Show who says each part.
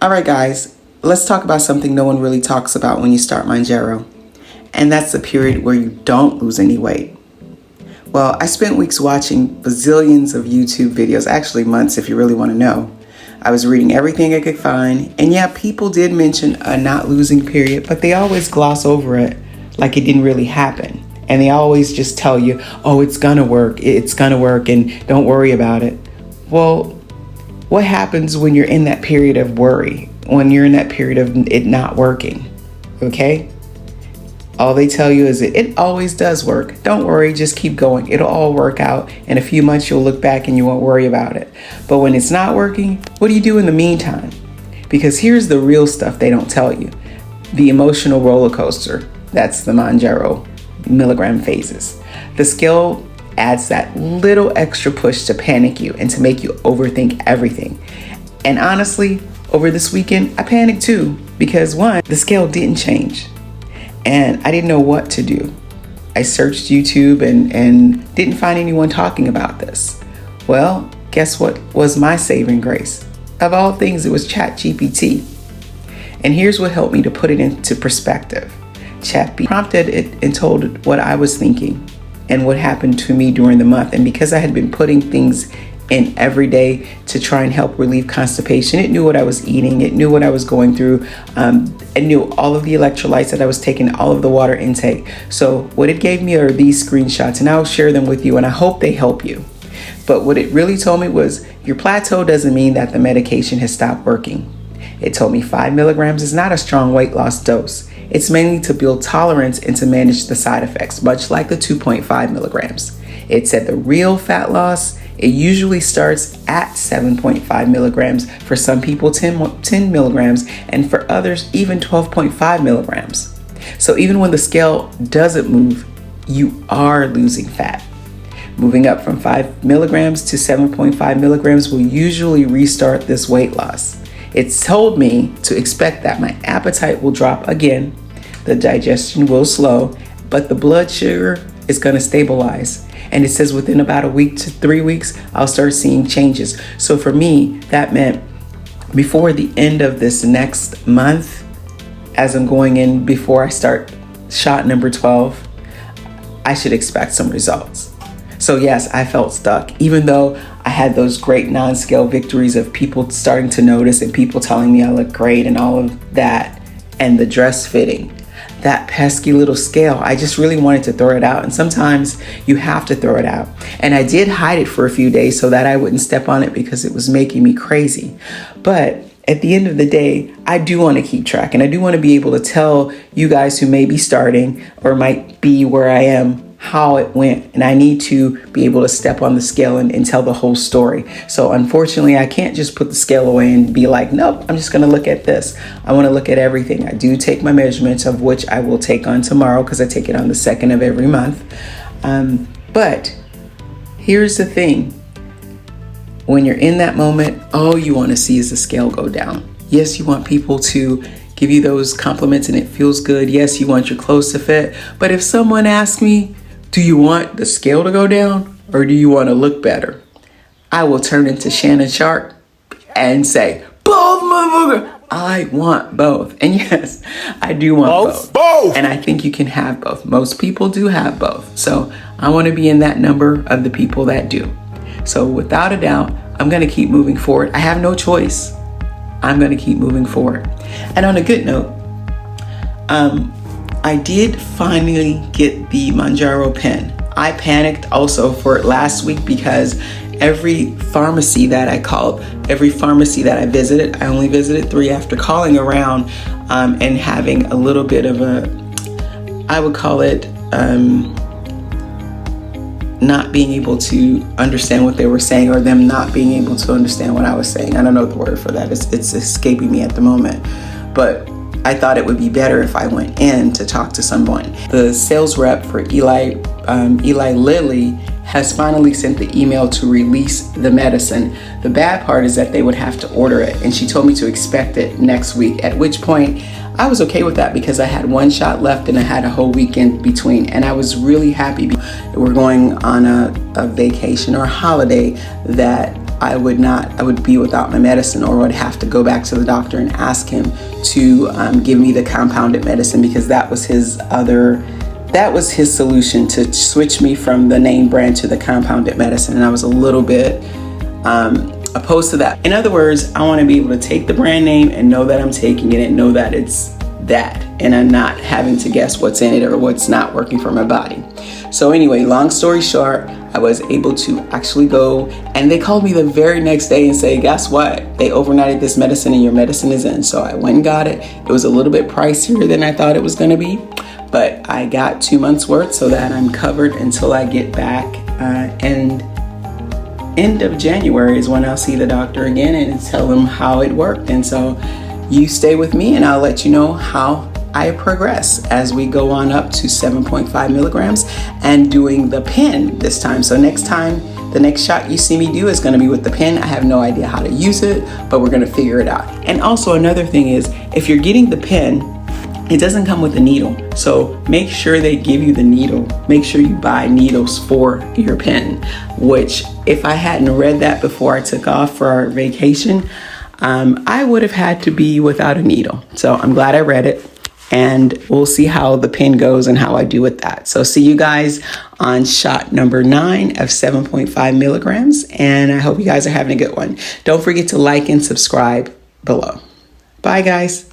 Speaker 1: All right, guys, let's talk about something no one really talks about when you start Mounjaro, and that's the period where you don't lose any weight. Well, I spent weeks watching bazillions of YouTube videos, actually months if you really want to know. I was reading everything I could find, and yeah, people did mention a not losing period, but they always gloss over it like it didn't really happen. And they always just tell you, oh, it's gonna work, and don't worry about it. Well, what happens when you're in that period of worry, when you're in that period of it not working, okay? All they tell you is it always does work. Don't worry, just keep going. It'll all work out. In a few months, you'll look back and you won't worry about it. But when it's not working, what do you do in the meantime? Because here's the real stuff they don't tell you. The emotional roller coaster, that's the Mounjaro milligram phases. The scale adds that little extra push to panic you and to make you overthink everything. And honestly, over this weekend, I panicked too, because one, the scale didn't change and I didn't know what to do. I searched YouTube and didn't find anyone talking about this. Well, guess what was my saving grace? Of all things, it was ChatGPT. And here's what helped me to put it into perspective. ChatGPT prompted it and told it what I was thinking and what happened to me during the month. And because I had been putting things in every day to try and help relieve constipation, it knew what I was eating, it knew what I was going through, it knew all of the electrolytes that I was taking, all of the water intake. So what it gave me are these screenshots, and I'll share them with you, and I hope they help you. But what it really told me was, your plateau doesn't mean that the medication has stopped working. It told me 5 milligrams is not a strong weight loss dose. It's mainly to build tolerance and to manage the side effects, much like the 2.5 milligrams. It said the real fat loss, it usually starts at 7.5 milligrams, for some people 10 milligrams, and for others even 12.5 milligrams. So even when the scale doesn't move, you are losing fat. Moving up from 5 milligrams to 7.5 milligrams will usually restart this weight loss. It's told me to expect that my appetite will drop again, the digestion will slow, but the blood sugar is going to stabilize. And it says within about a week to 3 weeks, I'll start seeing changes. So for me, that meant before the end of this next month, as I'm going in before I start shot number 12, I should expect some results. So yes, I felt stuck, even though I had those great non-scale victories of people starting to notice and people telling me I look great and all of that, and the dress fitting. That pesky little scale, I just really wanted to throw it out. And sometimes you have to throw it out. And I did hide it for a few days so that I wouldn't step on it because it was making me crazy. But at the end of the day, I do want to keep track, and I do want to be able to tell you guys who may be starting or might be where I am how it went. And I need to be able to step on the scale and tell the whole story. So unfortunately, I can't just put the scale away and be like, nope, I'm just going to look at this. I want to look at everything. I do take my measurements, of which I will take on tomorrow because I take it on the 2nd of every month. But here's the thing. When you're in that moment, all you want to see is the scale go down. Yes, you want people to give you those compliments and it feels good. Yes, you want your clothes to fit. But if someone asks me, do you want the scale to go down or do you want to look better? I will turn into Shannon Sharp and say, both, motherfucker. I want both. And yes, I do want both. And I think you can have both. Most people do have both. So I want to be in that number of the people that do. So without a doubt, I'm going to keep moving forward. I have no choice. I'm going to keep moving forward. And on a good note, I did finally get the Mounjaro pen. I panicked also for it last week because every pharmacy that I called, every pharmacy that I visited, I only visited 3 after calling around and having a little bit of I would call it not being able to understand what they were saying, or them not being able to understand what I was saying. I don't know the word for that. It's escaping me at the moment. But I thought it would be better if I went in to talk to someone. The sales rep for Eli Lilly has finally sent the email to release the medicine. The bad part is that they would have to order it, and she told me to expect it next week, at which point I was okay with that because I had 1 shot left and I had a whole weekend between, and I was really happy. We're going on a vacation or a holiday that I would be without my medicine, or would have to go back to the doctor and ask him to give me the compounded medicine, because that was his solution, to switch me from the name brand to the compounded medicine. And I was a little bit opposed to that. In other words, I want to be able to take the brand name and know that I'm taking it and know that it's that, and I'm not having to guess what's in it or what's not working for my body. So anyway, long story short, I was able to actually go, and they called me the very next day and say, guess what? They overnighted this medicine and your medicine is in. So I went and got it. It was a little bit pricier than I thought it was going to be, but I got 2 months worth, so that I'm covered until I get back. And end of January is when I'll see the doctor again and tell them how it worked. And so you stay with me and I'll let you know how I progress as we go on up to 7.5 milligrams and doing the pen this time. So next time, the next shot you see me do is going to be with the pen. I have no idea how to use it, but we're going to figure it out. And also another thing is, if you're getting the pen, it doesn't come with a needle. So make sure they give you the needle. Make sure you buy needles for your pen, which if I hadn't read that before I took off for our vacation, I would have had to be without a needle. So I'm glad I read it, and we'll see how the pen goes and how I do with that. So see you guys on shot number 9 of 7.5 milligrams. And I hope you guys are having a good one. Don't forget to like and subscribe below. Bye guys.